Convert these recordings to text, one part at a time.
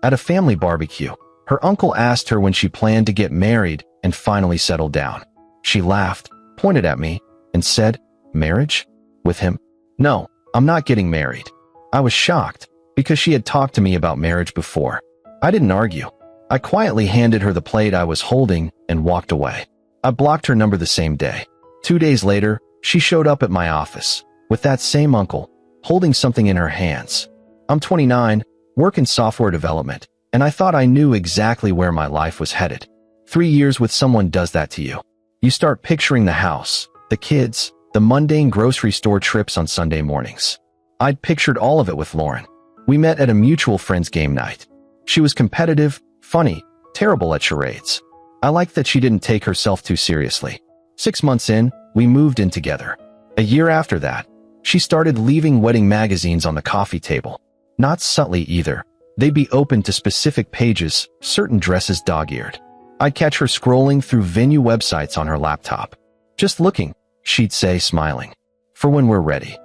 At a family barbecue, her uncle asked her when she planned to get married and finally settle down. She laughed, pointed at me, and said, "Marriage? With him? No, I'm not getting married." I was shocked, because she had talked to me about marriage before. I didn't argue. I quietly handed her the plate I was holding and walked away. I blocked her number the same day. 2 days later, she showed up at my office, with that same uncle, holding something in her hands. I'm 29, work in software development, and I thought I knew exactly where my life was headed. 3 years with someone does that to you. You start picturing the house, the kids, the mundane grocery store trips on Sunday mornings. I'd pictured all of it with Lauren. We met at a mutual friend's game night. She was competitive, funny, terrible at charades. I liked that she didn't take herself too seriously. 6 months in, we moved in together. A year after that, she started leaving wedding magazines on the coffee table. Not subtly either. They'd be open to specific pages, certain dresses dog-eared. I'd catch her scrolling through venue websites on her laptop. "Just looking," she'd say, smiling. "For when we're ready."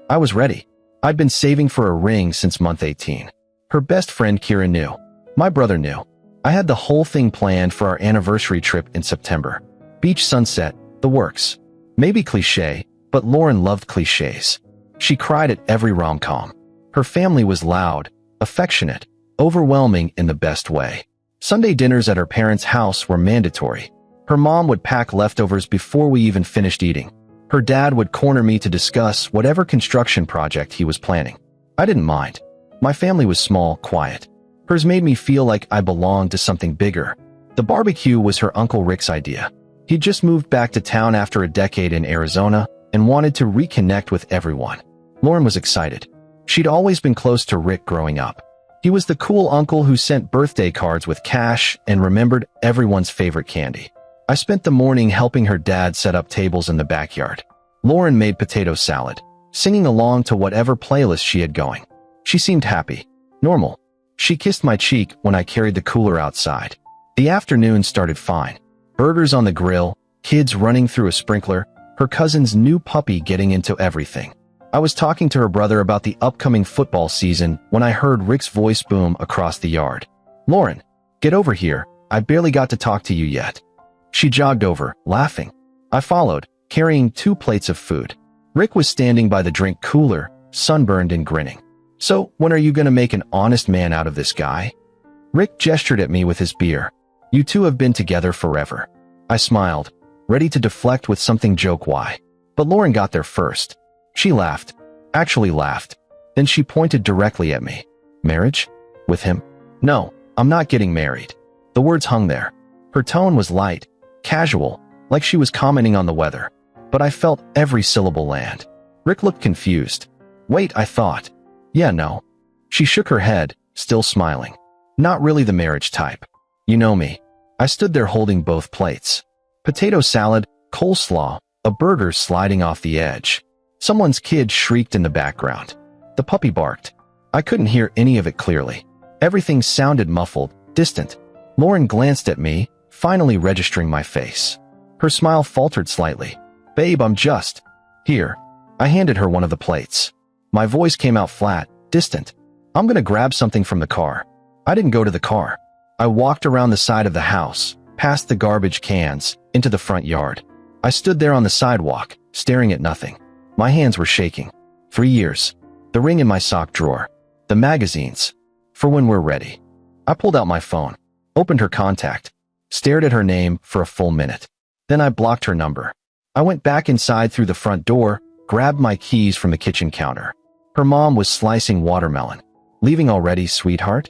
I was ready. I'd been saving for a ring since month 18. Her best friend Kira knew. My brother knew. I had the whole thing planned for our anniversary trip in September. Beach sunset, the works. Maybe cliché, but Lauren loved clichés. She cried at every rom-com. Her family was loud, affectionate, overwhelming in the best way. Sunday dinners at her parents' house were mandatory. Her mom would pack leftovers before we even finished eating. Her dad would corner me to discuss whatever construction project he was planning. I didn't mind. My family was small, quiet. Hers made me feel like I belonged to something bigger. The barbecue was her Uncle Rick's idea. He'd just moved back to town after a decade in Arizona and wanted to reconnect with everyone. Lauren was excited. She'd always been close to Rick growing up. He was the cool uncle who sent birthday cards with cash and remembered everyone's favorite candy. I spent the morning helping her dad set up tables in the backyard. Lauren made potato salad, singing along to whatever playlist she had going. She seemed happy. Normal. She kissed my cheek when I carried the cooler outside. The afternoon started fine. Burgers on the grill, kids running through a sprinkler, her cousin's new puppy getting into everything. I was talking to her brother about the upcoming football season when I heard Rick's voice boom across the yard. "Lauren, get over here. I barely got to talk to you yet." She jogged over, laughing. I followed, carrying 2 plates of food. Rick was standing by the drink cooler, sunburned and grinning. "So, when are you gonna make an honest man out of this guy?" Rick gestured at me with his beer. "You two have been together forever." I smiled, ready to deflect with something joke-why. But Lauren got there first. She laughed. Actually laughed. Then she pointed directly at me. "Marriage? With him?" "No, I'm not getting married." The words hung there. Her tone was light, casual, like she was commenting on the weather. But I felt every syllable land. Rick looked confused. "Wait," I thought. "Yeah, no." She shook her head, still smiling. "Not really the marriage type. You know me." I stood there holding both plates. Potato salad, coleslaw, a burger sliding off the edge. Someone's kid shrieked in the background. The puppy barked. I couldn't hear any of it clearly. Everything sounded muffled, distant. Lauren glanced at me, finally registering my face. Her smile faltered slightly. "Babe, I'm just..." "Here." I handed her one of the plates. My voice came out flat, distant. "I'm gonna grab something from the car." I didn't go to the car. I walked around the side of the house, past the garbage cans, into the front yard. I stood there on the sidewalk, staring at nothing. My hands were shaking. 3 years. The ring in my sock drawer. The magazines. For when we're ready. I pulled out my phone, opened her contact, stared at her name for a full minute. Then I blocked her number. I went back inside through the front door, grabbed my keys from the kitchen counter. Her mom was slicing watermelon. "Leaving already, sweetheart?"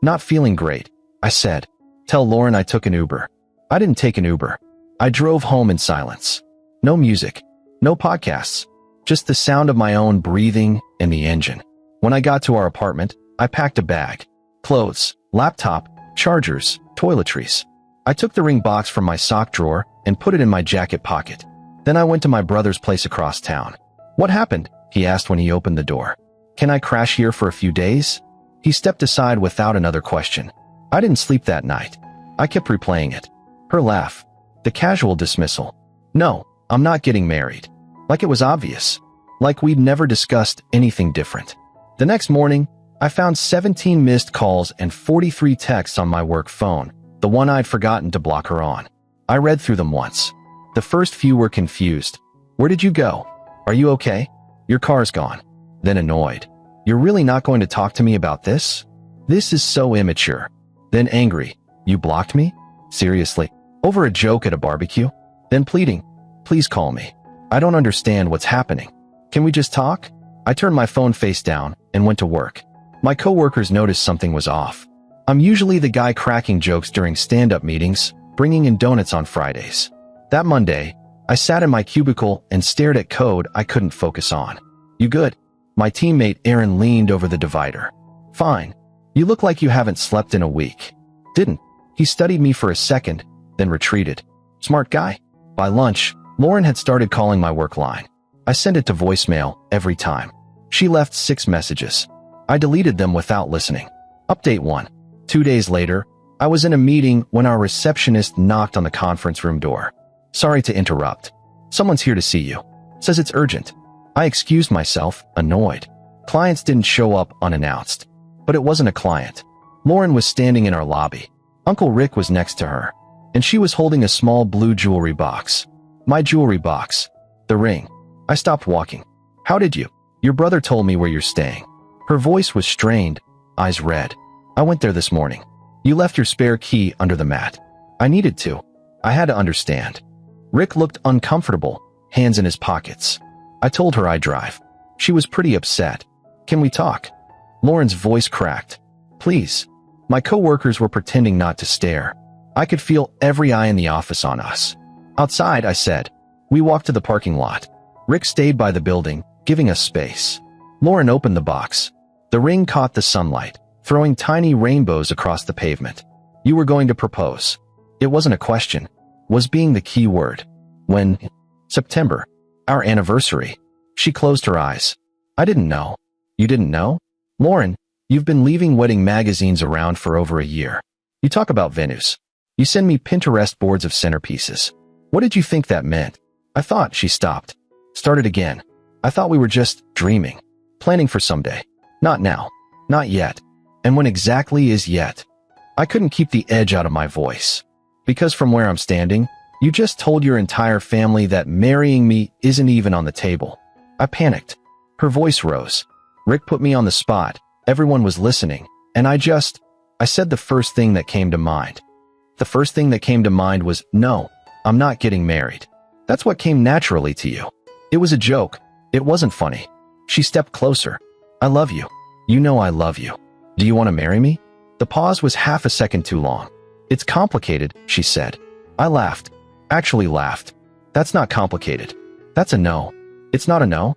"Not feeling great," I said. "Tell Lauren I took an Uber." I didn't take an Uber. I drove home in silence. No music. No podcasts. Just the sound of my own breathing and the engine. When I got to our apartment, I packed a bag. Clothes, laptop, chargers, toiletries. I took the ring box from my sock drawer and put it in my jacket pocket. Then I went to my brother's place across town. "What happened?" he asked when he opened the door. "Can I crash here for a few days?" He stepped aside without another question. I didn't sleep that night. I kept replaying it. Her laugh. The casual dismissal. "No, I'm not getting married." Like it was obvious. Like we'd never discussed anything different. The next morning, I found 17 missed calls and 43 texts on my work phone, the one I'd forgotten to block her on. I read through them once. The first few were confused. Where did you go? Are you okay? Your car's gone. Then annoyed. You're really not going to talk to me about this? This is so immature. Then angry. You blocked me? Seriously? Over a joke at a barbecue? Then pleading. Please call me. I don't understand what's happening. Can we just talk? I turned my phone face down and went to work. My coworkers noticed something was off. I'm usually the guy cracking jokes during stand-up meetings, bringing in donuts on Fridays. That Monday, I sat in my cubicle and stared at code I couldn't focus on. You good? My teammate Aaron leaned over the divider. Fine. You look like you haven't slept in a week. Didn't. He studied me for a second, then retreated. Smart guy. By lunch, Lauren had started calling my work line. I sent it to voicemail every time. She left 6 messages. I deleted them without listening. Update 1. 2 days later, I was in a meeting when our receptionist knocked on the conference room door. Sorry to interrupt. Someone's here to see you. Says it's urgent. I excused myself, annoyed. Clients didn't show up unannounced. But it wasn't a client. Lauren was standing in our lobby. Uncle Rick was next to her, and she was holding a small blue jewelry box. My jewelry box. The ring. I stopped walking. How did you? Your brother told me where you're staying. Her voice was strained, eyes red. I went there this morning. You left your spare key under the mat. I needed to. I had to understand. Rick looked uncomfortable, hands in his pockets. I told her I'd drive. She was pretty upset. Can we talk? Lauren's voice cracked. Please. My coworkers were pretending not to stare. I could feel every eye in the office on us. Outside, I said. We walked to the parking lot. Rick stayed by the building, giving us space. Lauren opened the box. The ring caught the sunlight, throwing tiny rainbows across the pavement. You were going to propose. It wasn't a question. Was being the key word. When? September. Our anniversary. She closed her eyes. I didn't know. You didn't know? Lauren, you've been leaving wedding magazines around for over a year. You talk about venues. You send me Pinterest boards of centerpieces. What did you think that meant? I thought. She stopped. Started again. I thought we were just dreaming. Planning for someday. Not now. Not yet. And when exactly is yet? I couldn't keep the edge out of my voice. Because from where I'm standing, you just told your entire family that marrying me isn't even on the table. I panicked. Her voice rose. Rick put me on the spot. Everyone was listening. And I said the first thing that came to mind. The first thing that came to mind was, no, I'm not getting married. That's what came naturally to you. It was a joke. It wasn't funny. She stepped closer. I love you. You know I love you. Do you want to marry me? The pause was half a second too long. It's complicated, she said. I laughed. Actually laughed. That's not complicated. That's a no. It's not a no.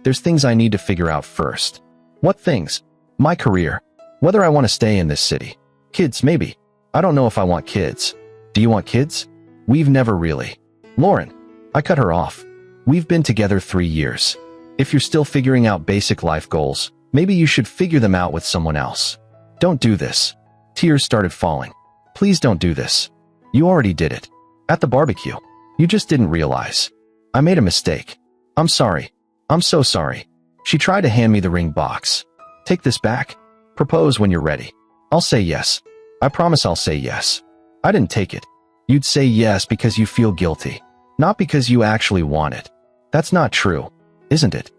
There's things I need to figure out first. What things? My career. Whether I want to stay in this city. Kids, maybe. I don't know if I want kids. Do you want kids? We've never really. Lauren. I cut her off. We've been together 3 years. If you're still figuring out basic life goals, maybe you should figure them out with someone else. Don't do this. Tears started falling. Please don't do this. You already did it. At the barbecue. You just didn't realize. I made a mistake. I'm sorry. I'm so sorry. She tried to hand me the ring box. Take this back. Propose when you're ready. I'll say yes. I promise I'll say yes. I didn't take it. You'd say yes because you feel guilty. Not because you actually want it. That's not true, isn't it?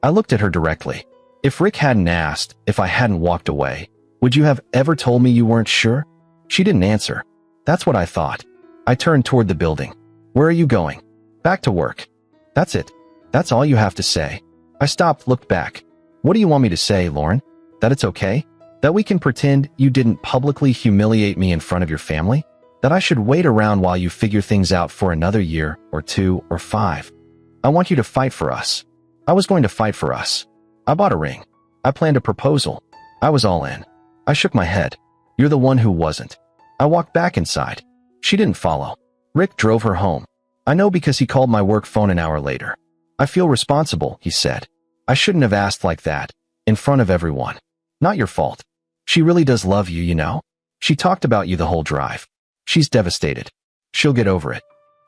I looked at her directly. If Rick hadn't asked, if I hadn't walked away, would you have ever told me you weren't sure? She didn't answer. That's what I thought. I turned toward the building. Where are you going? Back to work. That's it. That's all you have to say. I stopped, looked back. What do you want me to say, Lauren? That it's okay? That we can pretend you didn't publicly humiliate me in front of your family? That I should wait around while you figure things out for another year, or 2, or 5? I want you to fight for us. I was going to fight for us. I bought a ring. I planned a proposal. I was all in. I shook my head. You're the one who wasn't. I walked back inside. She didn't follow. Rick drove her home. I know because he called my work phone an hour later. I feel responsible, he said. I shouldn't have asked like that, in front of everyone. Not your fault. She really does love you, you know? She talked about you the whole drive. She's devastated. She'll get over it.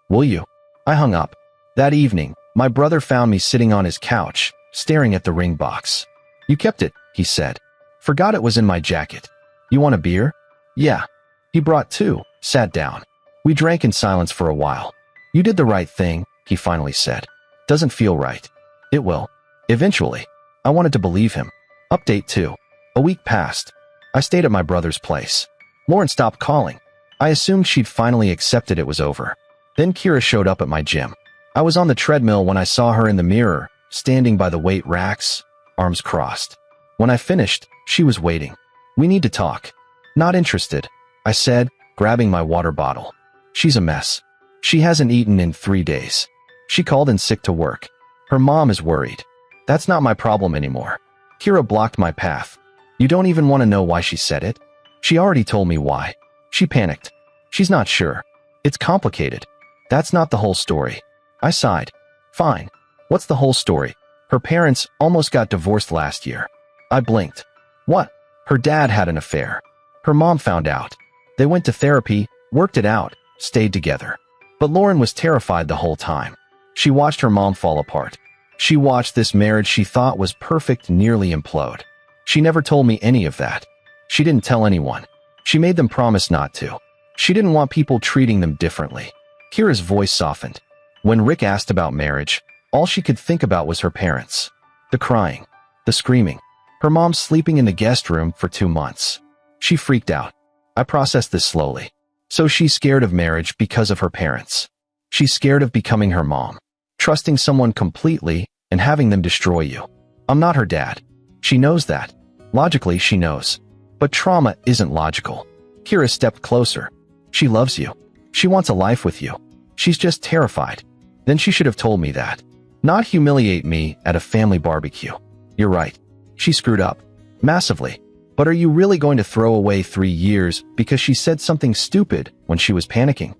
Will you? I hung up. That evening, my brother found me sitting on his couch, staring at the ring box. You kept it, he said. Forgot it was in my jacket. You want a beer? Yeah. He brought two, sat down. We drank in silence for a while. You did the right thing, he finally said. Doesn't feel right. It will. Eventually. I wanted to believe him. Update 2. A week passed. I stayed at my brother's place. Lauren stopped calling. I assumed she'd finally accepted it was over. Then Kira showed up at my gym. I was on the treadmill when I saw her in the mirror, standing by the weight racks, arms crossed. When I finished, she was waiting. We need to talk. Not interested, I said, grabbing my water bottle. She's a mess. She hasn't eaten in 3 days. She called in sick to work. Her mom is worried. That's not my problem anymore. Kira blocked my path. You don't even want to know why she said it? She already told me why. She panicked. She's not sure. It's complicated. That's not the whole story. I sighed. Fine. What's the whole story? Her parents almost got divorced last year. I blinked. What? Her dad had an affair. Her mom found out. They went to therapy, worked it out, stayed together. But Lauren was terrified the whole time. She watched her mom fall apart. She watched this marriage she thought was perfect nearly implode. She never told me any of that. She didn't tell anyone. She made them promise not to. She didn't want people treating them differently. Kira's voice softened. When Rick asked about marriage, all she could think about was her parents. The crying. The screaming. Her mom sleeping in the guest room for 2 months. She freaked out. I processed this slowly. So she's scared of marriage because of her parents. She's scared of becoming her mom, trusting someone completely and having them destroy you. I'm not her dad. She knows that. Logically, she knows. But trauma isn't logical. Kira stepped closer. She loves you. She wants a life with you. She's just terrified. Then she should have told me that. Not humiliate me at a family barbecue. You're right. She screwed up. Massively. But are you really going to throw away 3 years because she said something stupid when she was panicking?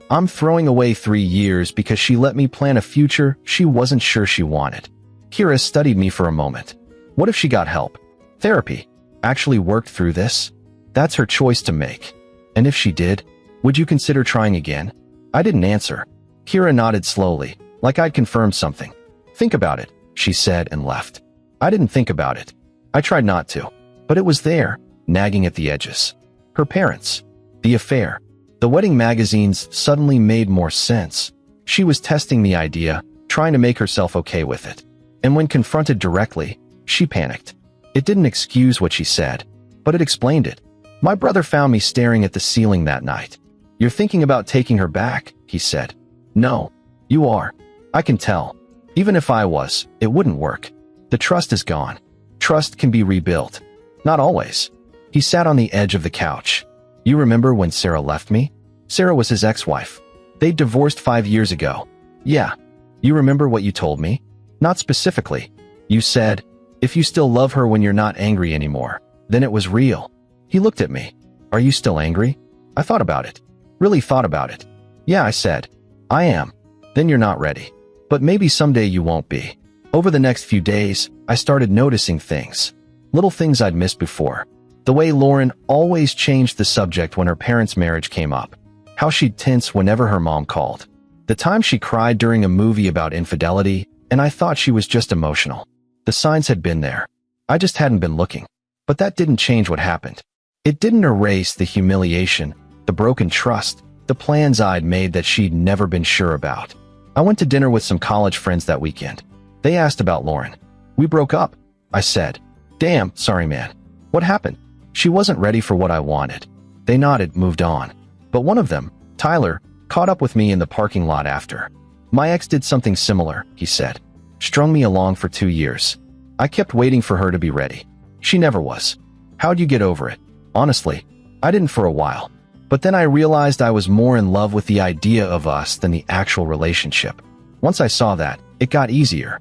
I'm throwing away 3 years because she let me plan a future she wasn't sure she wanted. Kira studied me for a moment. What if she got help? Therapy. Actually worked through this? That's her choice to make. And if she did, would you consider trying again? I didn't answer. Kira nodded slowly, like I'd confirmed something. Think about it, she said and left. I didn't think about it. I tried not to. But it was there, nagging at the edges. Her parents. The affair. The wedding magazines suddenly made more sense. She was testing the idea, trying to make herself okay with it. And when confronted directly, she panicked. It didn't excuse what she said, but it explained it. My brother found me staring at the ceiling that night. You're thinking about taking her back, he said. No. You are. I can tell. Even if I was, it wouldn't work. The trust is gone. Trust can be rebuilt. Not always. He sat on the edge of the couch. You remember when Sarah left me? Sarah was his ex-wife. They divorced 5 years ago. Yeah. You remember what you told me? Not specifically. You said, if you still love her when you're not angry anymore, then it was real. He looked at me. Are you still angry? I thought about it. Really thought about it. Yeah, I said. I am. Then you're not ready. But maybe someday you won't be. Over the next few days, I started noticing things. Little things I'd missed before. The way Lauren always changed the subject when her parents' marriage came up. How she'd tense whenever her mom called. The time she cried during a movie about infidelity, and I thought she was just emotional. The signs had been there. I just hadn't been looking. But that didn't change what happened. It didn't erase the humiliation, the broken trust, the plans I'd made that she'd never been sure about. I went to dinner with some college friends that weekend. They asked about Lauren. We broke up, I said. Damn, sorry man. What happened? She wasn't ready for what I wanted. They nodded, moved on. But one of them, Tyler, caught up with me in the parking lot after. My ex did something similar, he said. Strung me along for 2 years. I kept waiting for her to be ready. She never was. How'd you get over it? Honestly, I didn't for a while. But then I realized I was more in love with the idea of us than the actual relationship. Once I saw that, it got easier.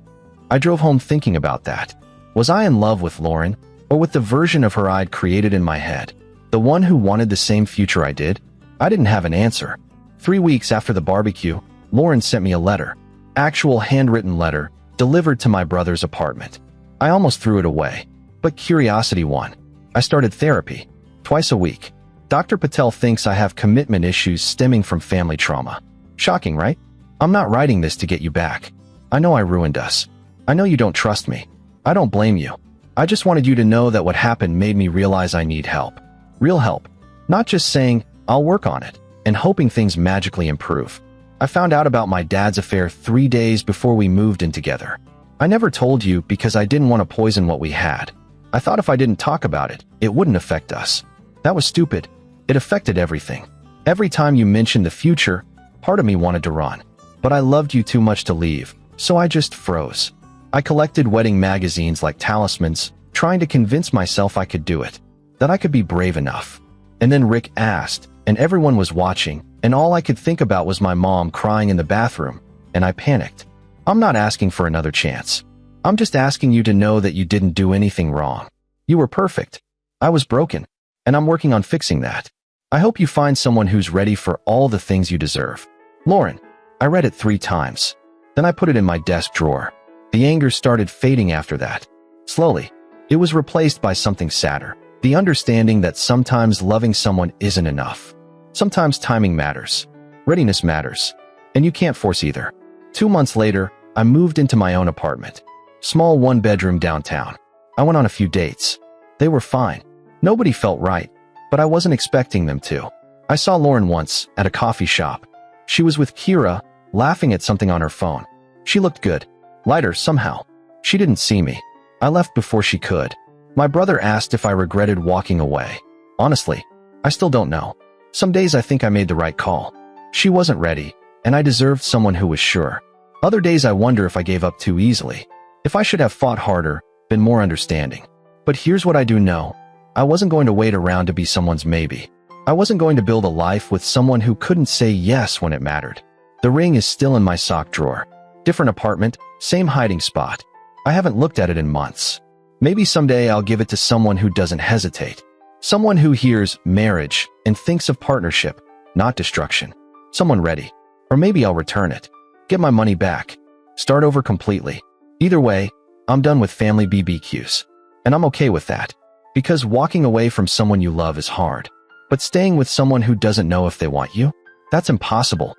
I drove home thinking about that. Was I in love with Lauren, or with the version of her I'd created in my head? The one who wanted the same future I did? I didn't have an answer. 3 weeks after the barbecue, Lauren sent me a letter. Actual handwritten letter, delivered to my brother's apartment. I almost threw it away. But curiosity won. I started therapy. Twice a week. Dr. Patel thinks I have commitment issues stemming from family trauma. Shocking, right? I'm not writing this to get you back. I know I ruined us. I know you don't trust me. I don't blame you. I just wanted you to know that what happened made me realize I need help. Real help. Not just saying, I'll work on it, and hoping things magically improve. I found out about my dad's affair 3 days before we moved in together. I never told you because I didn't want to poison what we had. I thought if I didn't talk about it, it wouldn't affect us. That was stupid. It affected everything. Every time you mentioned the future, part of me wanted to run. But I loved you too much to leave, so I just froze. I collected wedding magazines like talismans, trying to convince myself I could do it, that I could be brave enough. And then Rick asked, and everyone was watching, and all I could think about was my mom crying in the bathroom, and I panicked. I'm not asking for another chance. I'm just asking you to know that you didn't do anything wrong. You were perfect. I was broken, and I'm working on fixing that. I hope you find someone who's ready for all the things you deserve. Lauren. I read it 3 times. Then I put it in my desk drawer. The anger started fading after that. Slowly, it was replaced by something sadder. The understanding that sometimes loving someone isn't enough. Sometimes timing matters. Readiness matters. And you can't force either. 2 months later, I moved into my own apartment. Small 1-bedroom downtown. I went on a few dates. They were fine. Nobody felt right, but I wasn't expecting them to. I saw Lauren once at a coffee shop. She was with Kira, laughing at something on her phone. She looked good. Lighter somehow. She didn't see me. I left before she could. My brother asked if I regretted walking away. Honestly, I still don't know. Some days I think I made the right call. She wasn't ready, and I deserved someone who was sure. Other days I wonder if I gave up too easily. If I should have fought harder, been more understanding. But here's what I do know. I wasn't going to wait around to be someone's maybe. I wasn't going to build a life with someone who couldn't say yes when it mattered. The ring is still in my sock drawer. Different apartment, same hiding spot. I haven't looked at it in months. Maybe someday I'll give it to someone who doesn't hesitate. Someone who hears marriage and thinks of partnership, not destruction. Someone ready. Or maybe I'll return it. Get my money back. Start over completely. Either way, I'm done with family BBQs. And I'm okay with that. Because walking away from someone you love is hard. But staying with someone who doesn't know if they want you? That's impossible.